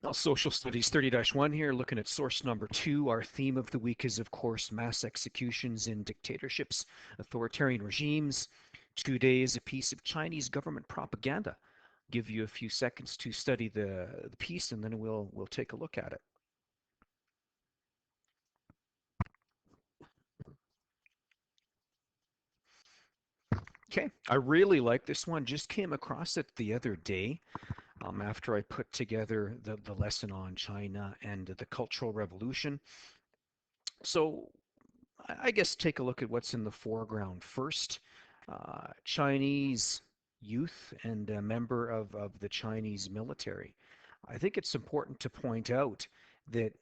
Well, Social Studies 30-1 here, looking at source number 2. Our theme of the week is, of course, mass executions in dictatorships, authoritarian regimes. Today is a piece of Chinese government propaganda. Give you a few seconds to study the piece, and then we'll take a look at it. Okay, I really like this one. Just came across it the other day after I put together the lesson on China and the Cultural Revolution. So I guess take a look at what's in the foreground first. Chinese youth and a member of the Chinese military. I think it's important to point out that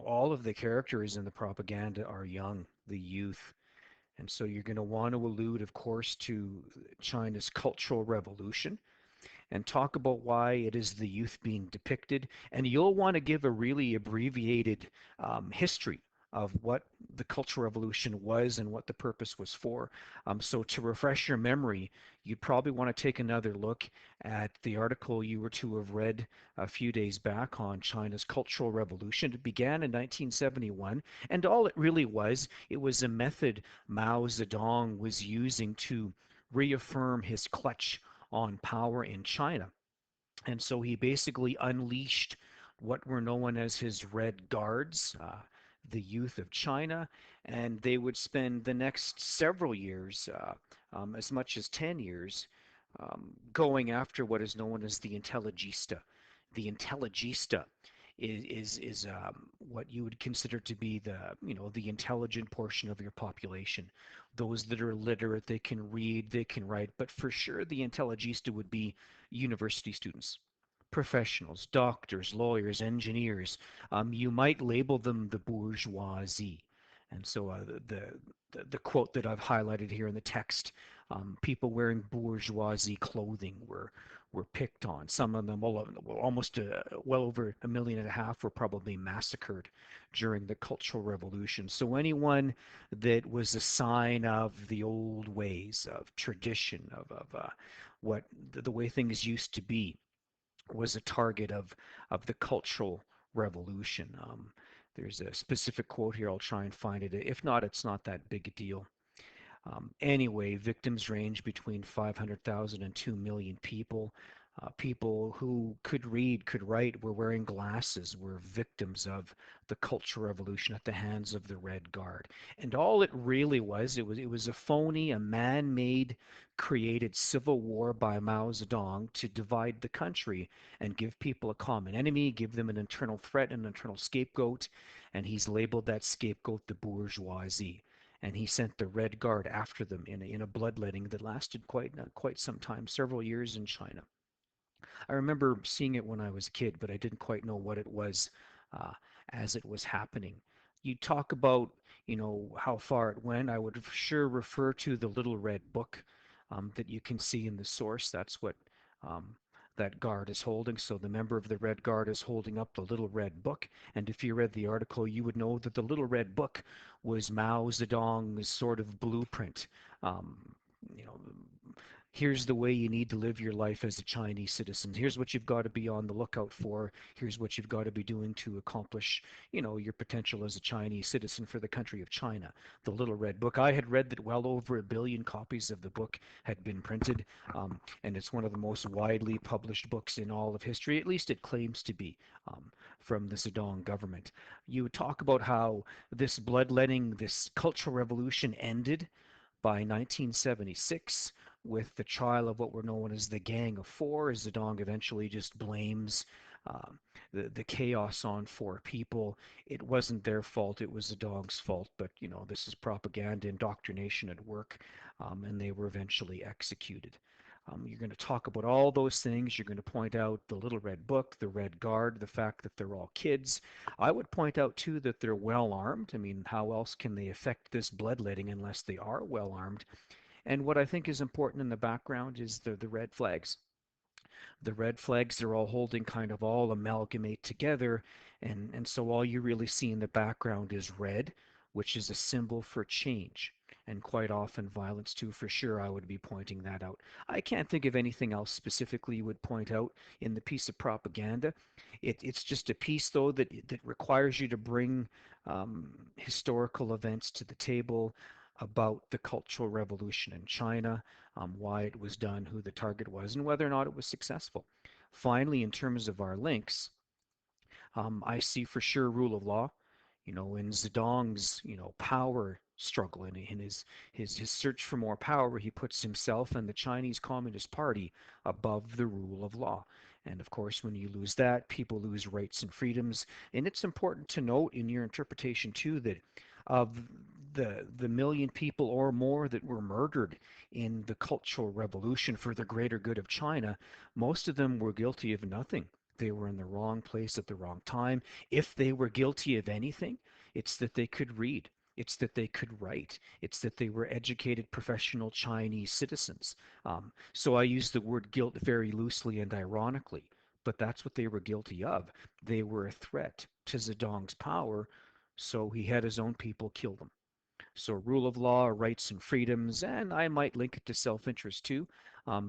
all of the characters in the propaganda are young, the youth. And so you're going to want to allude, of course, to China's Cultural Revolution and talk about why it is the youth being depicted. And you'll want to give a really abbreviated history of what the Cultural Revolution was and what the purpose was for. So to refresh your memory, you'd probably want to take another look at the article you were to have read a few days back on China's Cultural Revolution. It began in 1971, and all it was a method Mao Zedong was using to reaffirm his clutch on power in China. And so he basically unleashed what were known as his Red Guards, the youth of China, and they would spend the next several years, as much as 10 years, going after what is known as the Intelligista. The Intelligista is what you would consider to be the intelligent portion of your population. Those that are literate, they can read, they can write, but for sure the Intelligista would be university students, professionals, doctors, lawyers, engineers. You might label them the bourgeoisie. And so the quote that I've highlighted here in the text, people wearing bourgeoisie clothing were picked on. Some of them, almost well over 1.5 million, were probably massacred during the Cultural Revolution. So anyone that was a sign of the old ways, of tradition, of what the way things used to be, was a target of the Cultural Revolution. There's a specific quote here. I'll try and find it. If not, it's not that big a deal. Anyway, victims range between 500,000 and 2 million people. People who could read, could write, were wearing glasses, were victims of the Cultural Revolution at the hands of the Red Guard. And all it really was, it was a phony, a man-made, created civil war by Mao Zedong to divide the country and give people a common enemy, give them an internal threat, an internal scapegoat, and he's labeled that scapegoat the bourgeoisie, and he sent the Red Guard after them in a bloodletting that lasted quite some time, several years in China. I remember seeing it when I was a kid, but I didn't quite know what it was uh, as it was happening. You talk about, how far it went. I would sure refer to the Little Red Book that you can see in the source. That's what um, that guard is holding. So the member of the Red Guard is holding up the Little Red Book. And if you read the article, you would know that the Little Red Book was Mao Zedong's sort of blueprint. Um, you know, Here's the way you need to live your life as a Chinese citizen. Here's what you've got to be on the lookout for. Here's what you've got to be doing to accomplish, your potential as a Chinese citizen for the country of China. The Little Red Book. I had read that well over 1 billion copies of the book had been printed, and it's one of the most widely published books in all of history. At least it claims to be, from the Zedong government. You talk about how this bloodletting, this cultural revolution ended by 1976 with the trial of what were known as the Gang of Four. Zedong eventually just blames um, the chaos on four people. It wasn't their fault, it was Zedong's fault, but this is propaganda, indoctrination at work, and they were eventually executed. You're going to talk about all those things. You're going to point out the Little Red Book, the Red Guard, the fact that they're all kids. I would point out too that they're well armed. I mean, how else can they affect this bloodletting unless they are well armed? And what I think is important in the background is the red flags. The red flags they're all holding kind of all amalgamate together, and so all you really see in the background is red, which is a symbol for change. and quite often violence too. For sure, I would be pointing that out. I can't think of anything else specifically you would point out in the piece of propaganda. It's just a piece, though, that requires you to bring historical events to the table about the Cultural Revolution in China, why it was done, who the target was, and whether or not it was successful. Finally, in terms of our links, I see for sure rule of law. In Zedong's, power struggle and in his search for more power, he puts himself and the Chinese Communist Party above the rule of law. And of course, when you lose that, people lose rights and freedoms. And it's important to note in your interpretation too that of the million people or more that were murdered in the Cultural Revolution for the greater good of China, most of them were guilty of nothing. They were in the wrong place at the wrong time. If they were guilty of anything, it's that they could read. It's that they could write. It's that they were educated professional Chinese citizens. So I use the word guilt very loosely and ironically, but that's what they were guilty of. They were a threat to Zedong's power, so he had his own people kill them. So rule of law, rights and freedoms, and I might link it to self-interest too.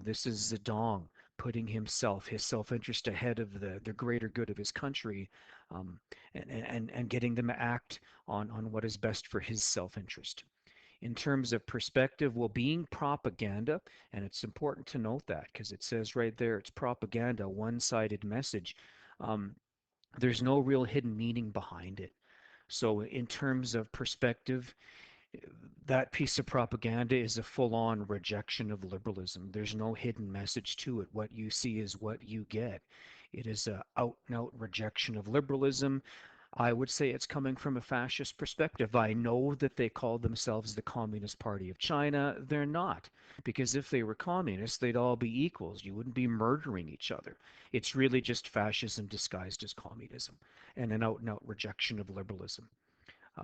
This is Zedong putting his self-interest ahead of the greater good of his country, um, and getting them to act on what is best for his self-interest. In terms of perspective, well, being propaganda, and it's important to note that because it says right there it's propaganda, one-sided message. Um, there's no real hidden meaning behind it. So in terms of perspective, that piece of propaganda is a full-on rejection of liberalism. There's no hidden message to it. What you see is what you get. It is a out-and-out rejection of liberalism. I would say it's coming from a fascist perspective. I know that they call themselves the Communist Party of China. They're not, because if they were communists, they'd all be equals. You wouldn't be murdering each other. It's really just fascism disguised as communism and an out-and-out rejection of liberalism.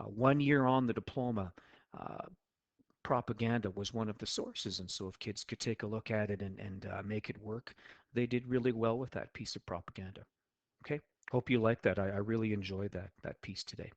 1 year on the diploma, uh, propaganda was one of the sources. And so if kids could take a look at it and make it work, they did really well with that piece of propaganda. Okay. Hope you like that. I really enjoyed that piece today.